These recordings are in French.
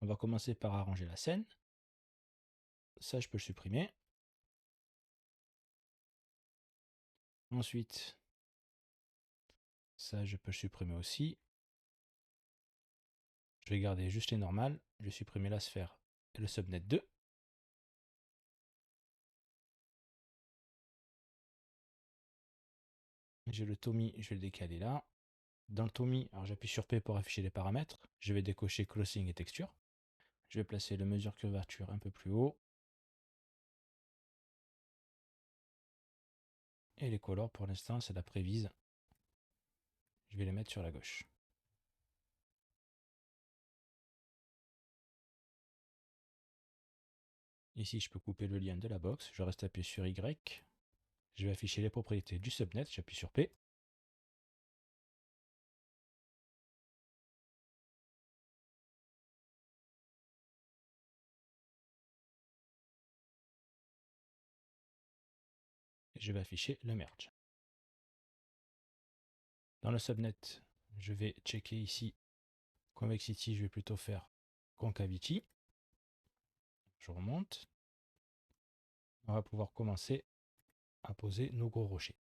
On va commencer par arranger la scène. Ça, je peux le supprimer. Ensuite, ça, je peux le supprimer aussi. Je vais garder juste les normales. Je vais supprimer la sphère et le subnet 2. J'ai le Tommy, je vais le décaler là. Dans le Tommy, alors j'appuie sur P pour afficher les paramètres. Je vais décocher Closing et Texture. Je vais placer le mesure curvature un peu plus haut. Et les colors, pour l'instant, c'est la prévise. Je vais les mettre sur la gauche. Ici, je peux couper le lien de la box. Je reste appuyé sur Y. Je vais afficher les propriétés du subnet. J'appuie sur P. Et je vais afficher le merge. Dans le subnet, je vais checker ici Convexity, je vais plutôt faire Concavity. Je remonte. On va pouvoir commencer à poser nos gros rochers.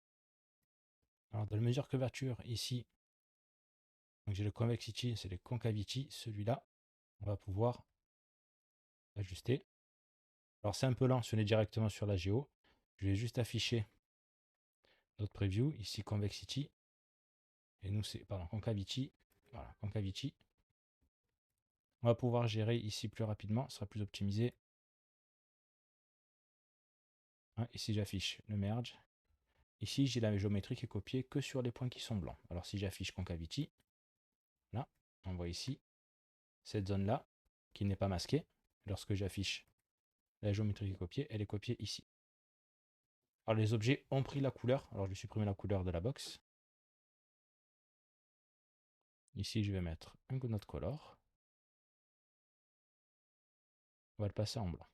Alors dans le mesure curvature, ici, j'ai le Convexity, c'est le Concavity, celui-là, on va pouvoir ajuster. Alors c'est un peu lent si on est directement sur la géo. Je vais juste afficher notre preview, ici Convexity, et nous c'est, pardon, Concavity, voilà, Concavity. On va pouvoir gérer ici plus rapidement, ce sera plus optimisé. Hein, ici j'affiche le merge. Ici j'ai la géométrie qui est copiée que sur les points qui sont blancs. Alors si j'affiche Concavity, là, on voit ici cette zone-là qui n'est pas masquée. Lorsque j'affiche la géométrie qui est copiée, elle est copiée ici. Alors les objets ont pris la couleur, alors je vais supprimer la couleur de la box. Ici je vais mettre un Node Color. On va le passer en blanc.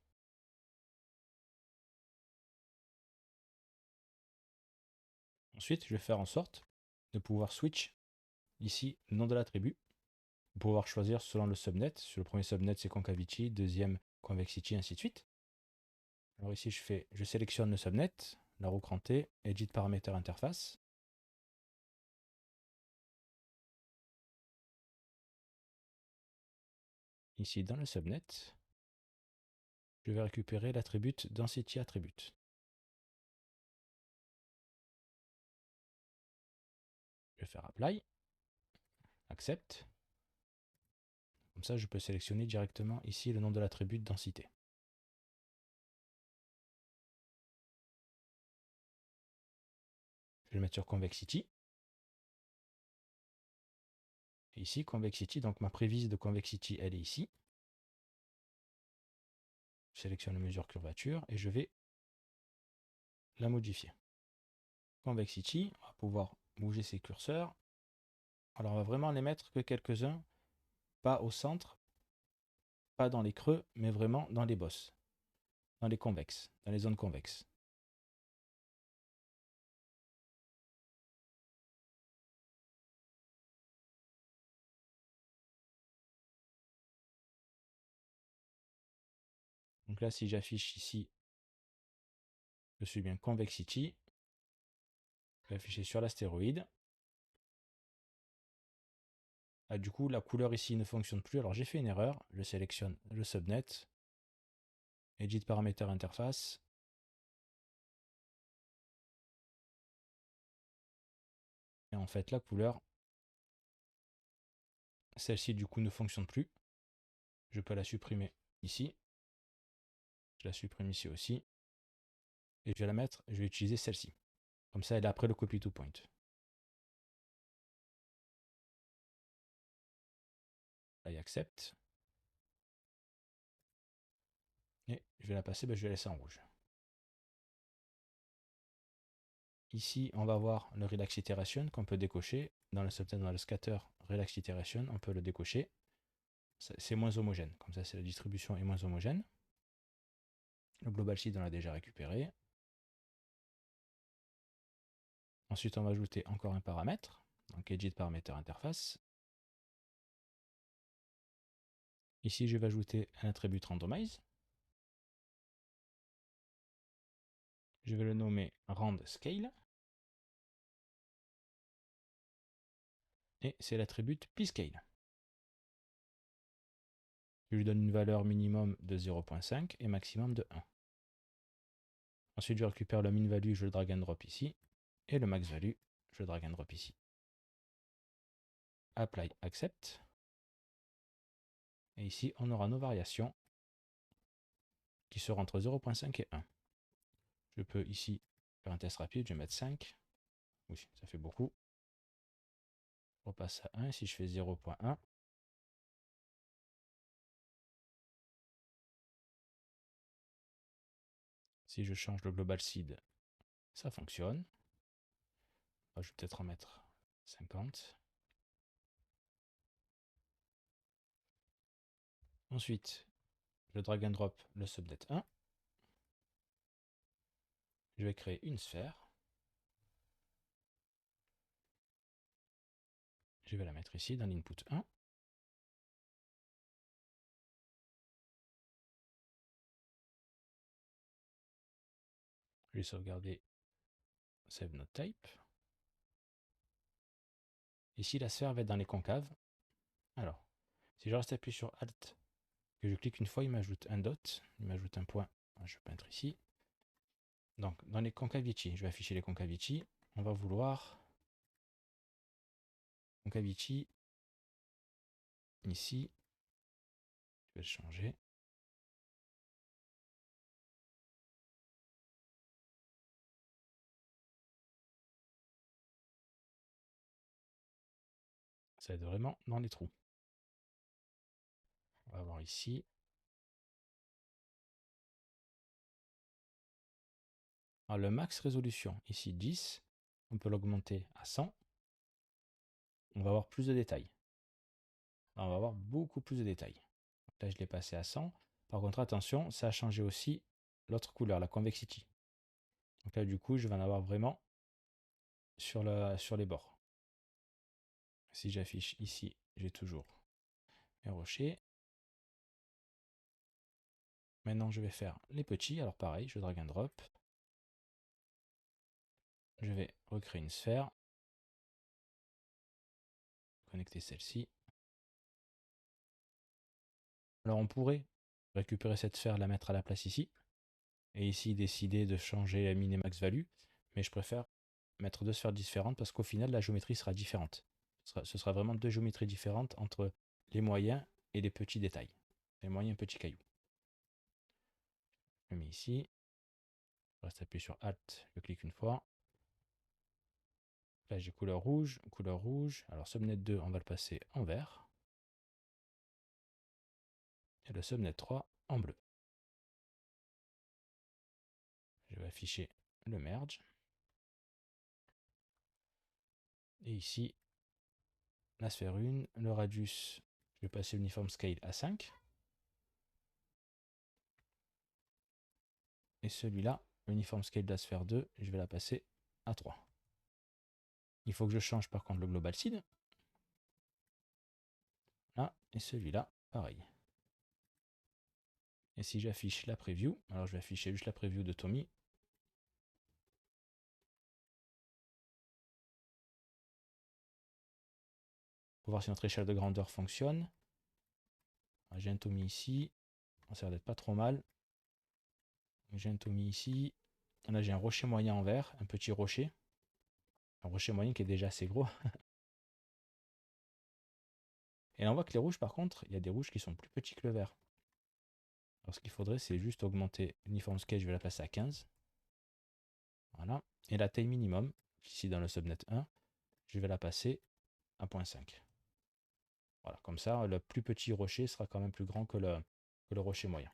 Ensuite, je vais faire en sorte de pouvoir switch ici le nom de l'attribut, pouvoir choisir selon le subnet. Sur le premier subnet, c'est Concavity, deuxième Convexity, ainsi de suite. Alors ici, je sélectionne le subnet, la roue crantée, Edit Parameter Interface. Ici, dans le subnet, je vais récupérer l'attribut Density Attribute. Je vais faire Apply, Accept. Comme ça, je peux sélectionner directement ici le nom de l'attribut densité. Je vais le mettre sur Convexity. Et ici, Convexity, donc ma prévise de Convexity, elle est ici. Je sélectionne la mesure curvature et je vais la modifier. Convexity, on va pouvoir bouger ses curseurs. Alors on va vraiment les mettre que quelques-uns, pas au centre, pas dans les creux, mais vraiment dans les bosses, dans les convexes, dans les zones convexes. Donc là, si j'affiche ici, je suis bien Convexity. Je vais afficher sur l'astéroïde. Ah, du coup, la couleur ici ne fonctionne plus. Alors j'ai fait une erreur. Je sélectionne le subnet. Edit Parameter Interface. Et en fait, la couleur, celle-ci du coup ne fonctionne plus. Je peux la supprimer ici. Je la supprime ici aussi. Et je vais la mettre, je vais utiliser celle-ci. Comme ça, elle est après le copy to point. Là, il accepte. Et je vais la passer, je vais la laisser en rouge. Ici, on va voir le Relax Iteration qu'on peut décocher. Dans le subnet, dans le scatter Relax Iteration, on peut le décocher. C'est moins homogène. Comme ça, la distribution est moins homogène. Le Global Sheet, on l'a déjà récupéré. Ensuite, on va ajouter encore un paramètre. Donc, Edit Parameter Interface. Ici, je vais ajouter un attribut randomize. Je vais le nommer rand_scale. Et c'est l'attribut pscale. Je lui donne une valeur minimum de 0.5 et maximum de 1. Ensuite, je récupère le min value, je le drag and drop ici. Et le max value, je le drag and drop ici. Apply, accept. Et ici, on aura nos variations qui seront entre 0.5 et 1. Je peux ici faire un test rapide, je vais mettre 5. Oui, ça fait beaucoup. On passe à 1. Si je fais 0.1, si je change le global seed, ça fonctionne. Je vais peut-être en mettre 50. Ensuite, je drag and drop le subnet 1. Je vais créer une sphère. Je vais la mettre ici dans l'input 1. Je vais sauvegarder Save Node Type. Ici, la sphère va être dans les concaves. Alors, si je reste appuyé sur Alt, que je clique une fois, il m'ajoute un dot, il m'ajoute un point. Je vais peindre ici. Donc, dans les concavity, je vais afficher les concavity. On va vouloir concavity ici. Je vais le changer. Ça va être vraiment dans les trous. On va voir ici. Alors, le max résolution, ici 10. On peut l'augmenter à 100. On va avoir plus de détails. Là, on va avoir beaucoup plus de détails. Là, je l'ai passé à 100. Par contre, attention, ça a changé aussi l'autre couleur, la convexity. Donc là, du coup, je vais en avoir vraiment sur les bords. Si j'affiche ici, j'ai toujours mes rochers. Maintenant, je vais faire les petits. Alors pareil, je drag and drop. Je vais recréer une sphère. Connecter celle-ci. Alors on pourrait récupérer cette sphère, la mettre à la place ici. Et ici, décider de changer la min et max value. Mais je préfère mettre deux sphères différentes parce qu'au final, la géométrie sera différente. Ce sera vraiment deux géométries différentes entre les moyens et les petits détails. Les moyens petits cailloux. Je le mets ici. Je reste appuyé sur Alt, je clique une fois. Là, j'ai couleur rouge, couleur rouge. Alors, subnet 2, on va le passer en vert. Et le subnet 3 en bleu. Je vais afficher le merge. Et ici, la sphère 1, le radius, je vais passer l'uniform scale à 5. Et celui-là, l'uniform scale de la sphère 2, je vais la passer à 3. Il faut que je change par contre le global seed. Là, et celui-là, pareil. Et si j'affiche la preview, alors je vais afficher juste la preview de Tommy. Pour voir si notre échelle de grandeur fonctionne. J'ai un Tommy ici. Ça va être pas trop mal. J'ai un Tommy ici. Là, j'ai un rocher moyen en vert, un petit rocher. Un rocher moyen qui est déjà assez gros. Et là, on voit que les rouges, par contre, il y a des rouges qui sont plus petits que le vert. Alors, ce qu'il faudrait, c'est juste augmenter l'uniform scale. Je vais la passer à 15. Voilà. Et la taille minimum, ici dans le subnet 1, je vais la passer à 0.5. Voilà, comme ça, le plus petit rocher sera quand même plus grand que le rocher moyen.